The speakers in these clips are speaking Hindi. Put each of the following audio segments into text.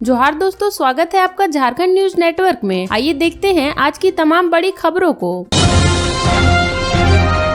जोहार दोस्तों, स्वागत है आपका झारखंड न्यूज नेटवर्क में। आइए देखते हैं आज की तमाम बड़ी खबरों को।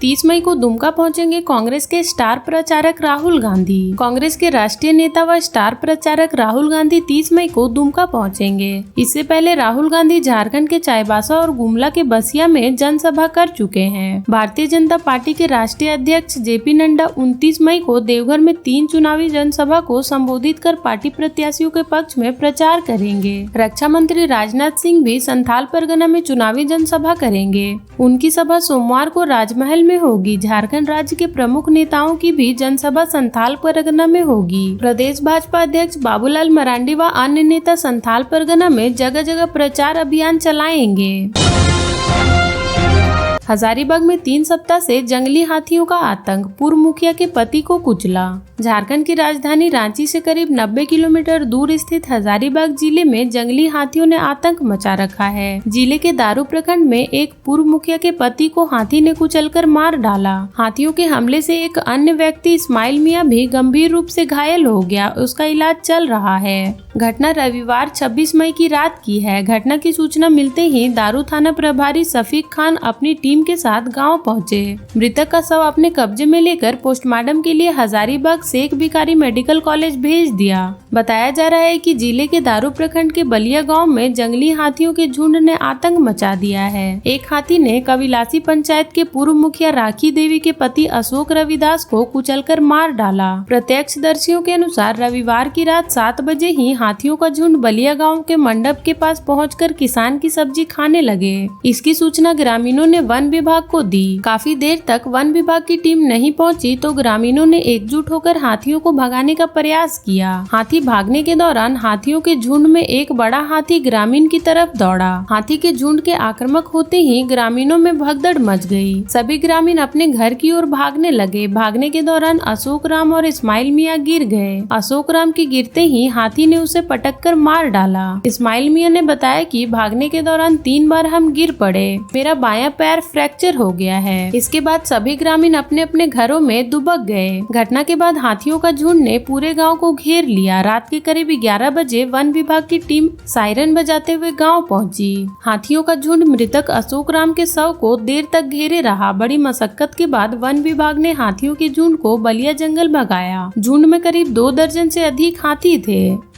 30 मई को दुमका पहुंचेंगे कांग्रेस के स्टार प्रचारक राहुल गांधी। कांग्रेस के राष्ट्रीय नेता व स्टार प्रचारक राहुल गांधी 30 मई को दुमका पहुंचेंगे। इससे पहले राहुल गांधी झारखंड के चाईबासा और गुमला के बसिया में जनसभा कर चुके हैं। भारतीय जनता पार्टी के राष्ट्रीय अध्यक्ष जेपी नड्डा 29 मई को देवघर में 3 चुनावी जनसभा को संबोधित कर पार्टी प्रत्याशियों के पक्ष में प्रचार करेंगे। रक्षा मंत्री राजनाथ सिंह भी संथाल परगना में चुनावी जनसभा करेंगे। उनकी सभा सोमवार को राजमहल में होगी। झारखंड राज्य के प्रमुख नेताओं की भी जनसभा संथाल परगना में होगी। प्रदेश भाजपा अध्यक्ष बाबूलाल मरांडी व अन्य नेता संथाल परगना में जगह जगह प्रचार अभियान चलाएंगे। हजारीबाग में 3 सप्ताह से जंगली हाथियों का आतंक, पूर्व मुखिया के पति को कुचला। झारखंड की राजधानी रांची से करीब 90 किलोमीटर दूर स्थित हजारीबाग जिले में जंगली हाथियों ने आतंक मचा रखा है। जिले के दारू प्रखंड में एक पूर्व मुखिया के पति को हाथी ने कुचलकर मार डाला। हाथियों के हमले से एक अन्य व्यक्ति इस्माइल मियां भी गंभीर रूप से घायल हो गया। उसका इलाज चल रहा है। घटना रविवार 26 मई की रात की है। घटना की सूचना मिलते ही दारू थाना प्रभारी सफीक खान अपनी टीम के साथ गांव पहुंचे। मृतक का शव अपने कब्जे में लेकर पोस्टमार्टम के लिए हजारीबाग शेख भिखारी मेडिकल कॉलेज भेज दिया। बताया जा रहा है कि जिले के दारू प्रखंड के बलिया गांव में जंगली हाथियों के झुंड ने आतंक मचा दिया है। एक हाथी ने कविलासी पंचायत के पूर्व मुखिया राखी देवी के पति अशोक रविदास को कुचलकर मार डाला। प्रत्यक्षदर्शियों के अनुसार रविवार की रात 7 बजे ही हाथियों का झुंड बलिया गांव के मंडप के पास पहुंचकर किसान की सब्जी खाने लगे। इसकी सूचना ग्रामीणों ने वन विभाग को दी। काफी देर तक वन विभाग की टीम नहीं पहुंची तो ग्रामीणों ने एकजुट होकर हाथियों को भगाने का प्रयास किया। हाथी भागने के दौरान हाथियों के झुंड में एक बड़ा हाथी ग्रामीण की तरफ दौड़ा। हाथी के झुंड के आक्रामक होते ही ग्रामीणों में भगदड़ मच गई। सभी ग्रामीण अपने घर की ओर भागने लगे। भागने के दौरान अशोक राम और इस्माइल मियां गिर गए। अशोक राम के गिरते ही हाथी ने उसे पटककर मार डाला। इस्माइल मियां ने बताया कि भागने के दौरान 3 बार हम गिर पड़े। मेरा बायां पैर फ्रैक्चर हो गया है। इसके बाद सभी ग्रामीण अपने अपने घरों में दुबक गए। घटना के बाद हाथियों का झुंड ने पूरे गांव को घेर लिया। रात के करीब 11 बजे वन विभाग की टीम सायरन बजाते हुए गांव पहुंची। हाथियों का झुंड मृतक अशोक राम के शव को देर तक घेरे रहा। बड़ी मशक्कत के बाद वन विभाग ने हाथियों के झुंड को बलिया जंगल भगाया। झुंड में करीब 2 दर्जन से अधिक हाथी थे।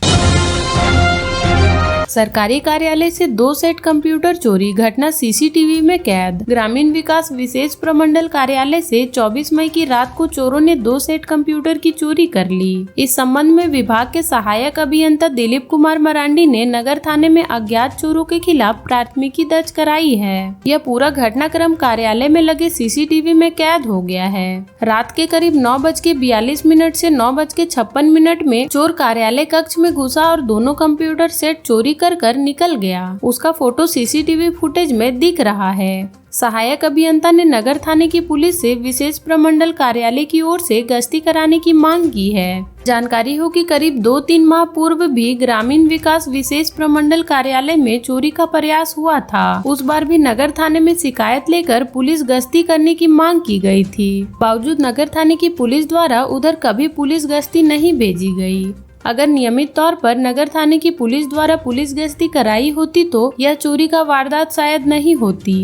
सरकारी कार्यालय से 2 सेट कंप्यूटर चोरी, घटना सीसीटीवी में कैद। ग्रामीण विकास विशेष प्रमंडल कार्यालय से 24 मई की रात को चोरों ने 2 सेट कंप्यूटर की चोरी कर ली। इस संबंध में विभाग के सहायक अभियंता दिलीप कुमार मरांडी ने नगर थाने में अज्ञात चोरों के खिलाफ प्राथमिकी दर्ज कराई है। यह पूरा घटनाक्रम कार्यालय में लगे सीसीटीवी में कैद हो गया है। रात के करीब 9:42 से 9:56 में चोर कार्यालय कक्ष में घुसा और दोनों कंप्यूटर सेट चोरी कर निकल गया। उसका फोटो सीसीटीवी फुटेज में दिख रहा है। सहायक अभियंता ने नगर थाने की पुलिस से विशेष प्रमंडल कार्यालय की ओर से गश्ती कराने की मांग की है। जानकारी हो कि करीब 2-3 माह पूर्व भी ग्रामीण विकास विशेष प्रमंडल कार्यालय में चोरी का प्रयास हुआ था। उस बार भी नगर थाने में शिकायत लेकर पुलिस गश्ती करने की मांग की गई थी। बावजूद नगर थाने की पुलिस द्वारा उधर कभी पुलिस गश्ती नहीं भेजी गई। अगर नियमित तौर पर नगर थाने की पुलिस द्वारा पुलिस गश्ती कराई होती तो यह चोरी का वारदात शायद नहीं होती।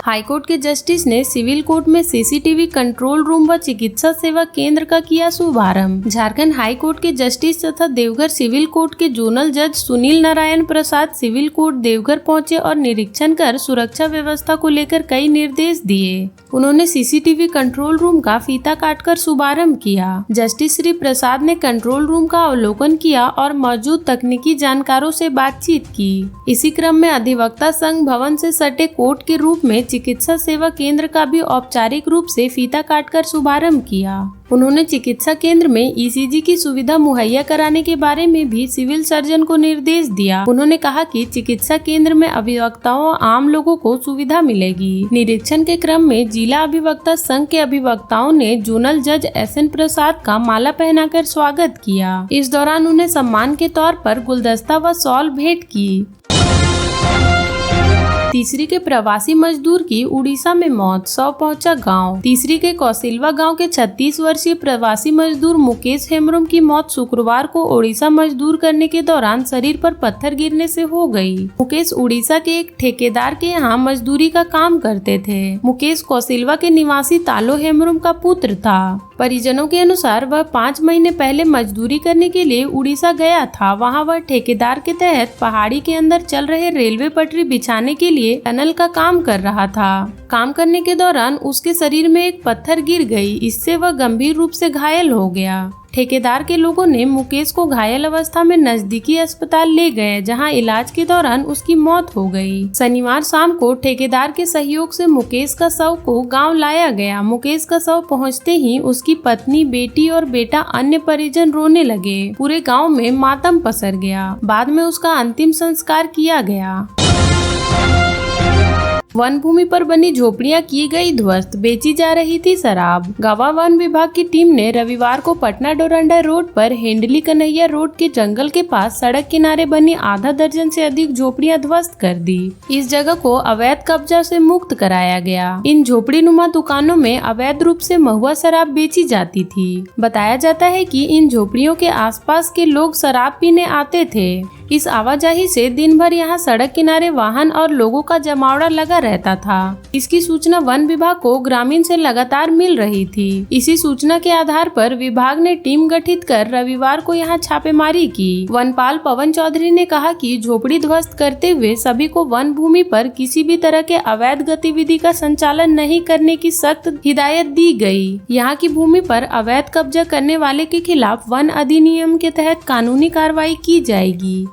हाईकोर्ट के जस्टिस ने सिविल कोर्ट में सीसीटीवी कंट्रोल रूम व चिकित्सा सेवा केंद्र का किया शुभारंभ। झारखंड हाईकोर्ट के जस्टिस तथा देवघर सिविल कोर्ट के जोनल जज सुनील नारायण प्रसाद सिविल कोर्ट देवघर पहुंचे और निरीक्षण कर सुरक्षा व्यवस्था को लेकर कई निर्देश दिए। उन्होंने सीसीटीवी कंट्रोल रूम का फीता काटकर शुभारंभ किया। जस्टिस श्री प्रसाद ने कंट्रोल रूम का अवलोकन किया और मौजूद तकनीकी जानकारों से बातचीत की। इसी क्रम में अधिवक्ता संघ भवन से सटे कोर्ट के रूप में चिकित्सा सेवा केंद्र का भी औपचारिक रूप से फीता काटकर शुभारंभ किया। उन्होंने चिकित्सा केंद्र में ईसीजी की सुविधा मुहैया कराने के बारे में भी सिविल सर्जन को निर्देश दिया। उन्होंने कहा कि चिकित्सा केंद्र में अभिवक्ताओं और आम लोगों को सुविधा मिलेगी। निरीक्षण के क्रम में जिला अभिवक्ता संघ के अभिवक्ताओं ने जोनल जज SN प्रसाद का माला पहनाकर स्वागत किया। इस दौरान उन्हें सम्मान के तौर पर गुलदस्ता व शॉल भेंट की। तीसरी के प्रवासी मजदूर की उड़ीसा में मौत, 100 पहुंचा गांव। तीसरी के कौसिलवा गांव के 36 वर्षीय प्रवासी मजदूर मुकेश हेम्ब्रम की मौत शुक्रवार को उड़ीसा मजदूर करने के दौरान शरीर पर पत्थर गिरने से हो गई। मुकेश उड़ीसा के एक ठेकेदार के यहाँ मजदूरी का काम करते थे। मुकेश कौसिलवा के निवासी तालो हेम्ब्रम का पुत्र था। परिजनों के अनुसार वह 5 महीने पहले मजदूरी करने के लिए उड़ीसा गया था। वहां वह ठेकेदार के तहत पहाड़ी के अंदर चल रहे रेलवे पटरी बिछाने के लिए टनल का काम कर रहा था। काम करने के दौरान उसके शरीर में एक पत्थर गिर गई, इससे वह गंभीर रूप से घायल हो गया। ठेकेदार के लोगों ने मुकेश को घायल अवस्था में नजदीकी अस्पताल ले गए, जहां इलाज के दौरान उसकी मौत हो गई। शनिवार शाम को ठेकेदार के सहयोग से मुकेश का शव को गांव लाया गया। मुकेश का शव पहुंचते ही उसकी पत्नी, बेटी और बेटा अन्य परिजन रोने लगे। पूरे गांव में मातम पसर गया। बाद में उसका अंतिम संस्कार किया गया। वन भूमि पर बनी झोपड़ियां की गई ध्वस्त, बेची जा रही थी शराब। गवा वन विभाग की टीम ने रविवार को पटना डोरंडा रोड पर हेंडली कन्हैया रोड के जंगल के पास सड़क किनारे बनी आधा दर्जन से अधिक झोपड़ियां ध्वस्त कर दी। इस जगह को अवैध कब्जा से मुक्त कराया गया। इन झोपड़ी नुमा दुकानों में अवैध रूप से महुआ शराब बेची जाती थी। बताया जाता है कि इन झोपड़ियों के आसपास के लोग शराब पीने आते थे। इस आवाजाही से दिन भर यहाँ सड़क किनारे वाहन और लोगों का जमावड़ा लगा रहता था। इसकी सूचना वन विभाग को ग्रामीण से लगातार मिल रही थी। इसी सूचना के आधार पर विभाग ने टीम गठित कर रविवार को यहाँ छापेमारी की। वनपाल पवन चौधरी ने कहा कि झोपड़ी ध्वस्त करते हुए सभी को वन भूमि पर किसी भी तरह के अवैध गतिविधि का संचालन नहीं करने की सख्त हिदायत दी गई। यहाँ की भूमि पर अवैध कब्जा करने वाले के खिलाफ वन अधिनियम के तहत कानूनी कार्रवाई की जाएगी।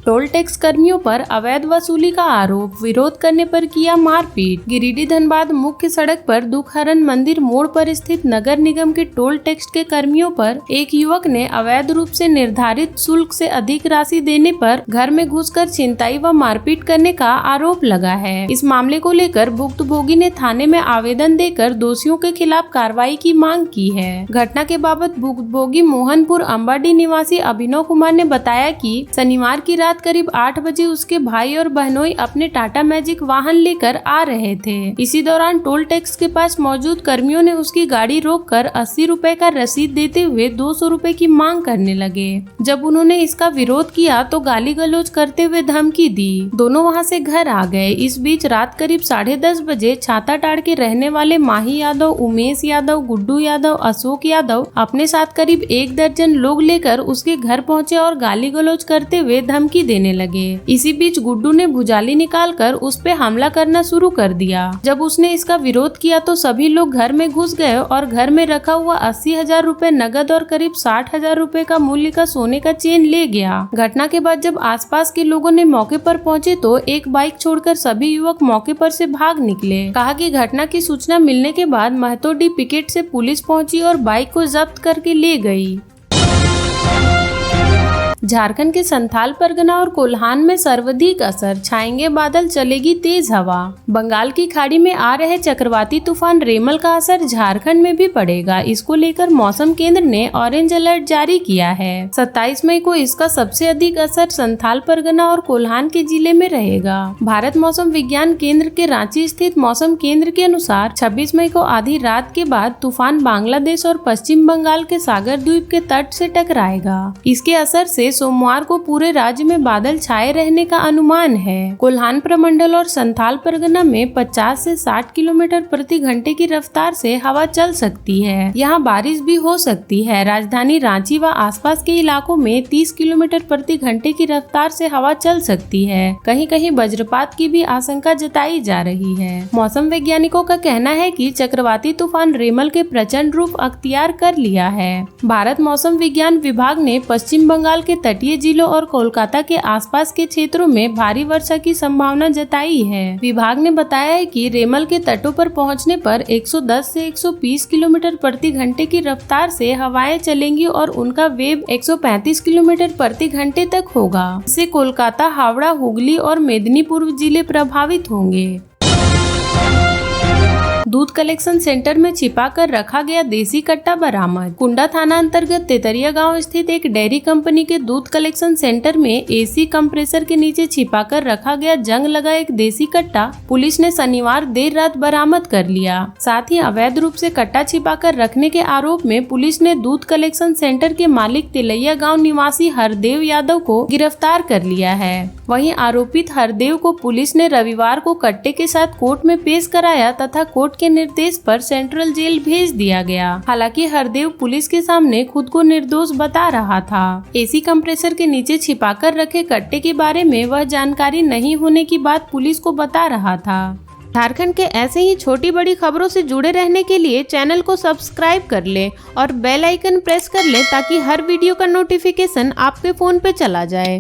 टोल टैक्स कर्मियों पर अवैध वसूली का आरोप, विरोध करने पर किया मारपीट। गिरिडीह धनबाद मुख्य सड़क पर दुखहरण मंदिर मोड़ पर स्थित नगर निगम के टोल टैक्स के कर्मियों पर एक युवक ने अवैध रूप से निर्धारित शुल्क से अधिक राशि देने पर घर में घुसकर छिनताई व मारपीट करने का आरोप लगा है। इस मामले को लेकर भुक्तभोगी ने थाने में आवेदन देकर दोषियों के खिलाफ कार्रवाई की मांग की है। घटना के बाबत भुक्तभोगी मोहनपुर अंबाडी निवासी अभिनव कुमार ने बताया कि शनिवार की रात करीब 8 बजे उसके भाई और बहनोई अपने टाटा मैजिक वाहन लेकर आ रहे थे। इसी दौरान टोल टैक्स के पास मौजूद कर्मियों ने उसकी गाड़ी रोककर 80 रुपए का रसीद देते हुए 200 रुपए की मांग करने लगे। जब उन्होंने इसका विरोध किया तो गाली गलौज करते हुए धमकी दी। दोनों वहां से घर आ गए। इस बीच रात करीब 10:30 बजे छाताटाड़ के रहने वाले माही यादव, उमेश यादव, गुड्डू यादव, अशोक यादव अपने साथ करीब 1 दर्जन लोग लेकर उसके घर पहुंचे और गाली गलौज करते हुए धमकी देने लगे। इसी बीच गुड्डू ने भुजाली निकालकर उस पे हमला करना शुरू कर दिया। जब उसने इसका विरोध किया तो सभी लोग घर में घुस गए और घर में रखा हुआ 80,000 रुपए नगद और करीब 60,000 रुपए का मूल्य का सोने का चेन ले गया। घटना के बाद जब आसपास के लोगों ने मौके पर पहुंचे तो एक बाइक छोड़कर सभी युवक मौके पर से भाग निकले। कहा कि घटना की सूचना मिलने के बाद महतोडी पिकेट से पुलिस पहुंची और बाइक को जब्त करके ले गई। झारखंड के संथाल परगना और कोल्हान में सर्वाधिक असर, छाएंगे बादल, चलेगी तेज हवा। बंगाल की खाड़ी में आ रहे चक्रवाती तूफान रेमल का असर झारखंड में भी पड़ेगा। इसको लेकर मौसम केंद्र ने ऑरेंज अलर्ट जारी किया है। 27 मई को इसका सबसे अधिक असर संथाल परगना और कोल्हान के जिले में रहेगा। भारत मौसम विज्ञान केंद्र के रांची स्थित मौसम केंद्र के अनुसार 26 मई को आधी रात के बाद तूफान बांग्लादेश और पश्चिम बंगाल के सागर द्वीप के तट से टकराएगा। इसके असर से सोमवार को पूरे राज्य में बादल छाए रहने का अनुमान है। कोल्हान प्रमंडल और संथाल परगना में 50 से 60 किलोमीटर प्रति घंटे की रफ्तार से हवा चल सकती है। यहाँ बारिश भी हो सकती है। राजधानी रांची व आसपास के इलाकों में 30 किलोमीटर प्रति घंटे की रफ्तार से हवा चल सकती है। कहीं कहीं वज्रपात की भी आशंका जताई जा रही है। मौसम वैज्ञानिकों का कहना है कि चक्रवाती तूफान रेमल के प्रचंड रूप अख्तियार कर लिया है। भारत मौसम विज्ञान विभाग ने पश्चिम बंगाल के तटीय जिलों और कोलकाता के आसपास के क्षेत्रों में भारी वर्षा की संभावना जताई है। विभाग ने बताया है कि रेमल के तटों पर पहुंचने पर 110 से 120 किलोमीटर प्रति घंटे की रफ्तार से हवाएं चलेंगी और उनका वेग 135 किलोमीटर प्रति घंटे तक होगा। इससे कोलकाता, हावड़ा, हुगली और मेदिनीपुर जिले प्रभावित होंगे। दूध कलेक्शन सेंटर में छिपाकर रखा गया देसी कट्टा बरामद। कुंडा थाना अंतर्गत तेतरिया गांव स्थित एक डेयरी कंपनी के दूध कलेक्शन सेंटर में एसी कंप्रेसर के नीचे छिपाकर रखा गया जंग लगा एक देसी कट्टा पुलिस ने शनिवार देर रात बरामद कर लिया। साथ ही अवैध रूप से कट्टा छिपाकर रखने के आरोप में पुलिस ने दूध कलेक्शन सेंटर के मालिक तिलैया गाँव निवासी हरदेव यादव को गिरफ्तार कर लिया है। वहीं आरोपित हरदेव को पुलिस ने रविवार को कट्टे के साथ कोर्ट में पेश कराया तथा कोर्ट के निर्देश पर सेंट्रल जेल भेज दिया गया। हालांकि हरदेव पुलिस के सामने खुद को निर्दोष बता रहा था। एसी कंप्रेसर के नीचे छिपाकर रखे कट्टे के बारे में वह जानकारी नहीं होने की बात पुलिस को बता रहा था। झारखंड के ऐसे ही छोटी बड़ी खबरों से जुड़े रहने के लिए चैनल को सब्सक्राइब कर ले और बेल आइकन प्रेस कर ले ताकि हर वीडियो का नोटिफिकेशन आपके फोन पे चला जाए।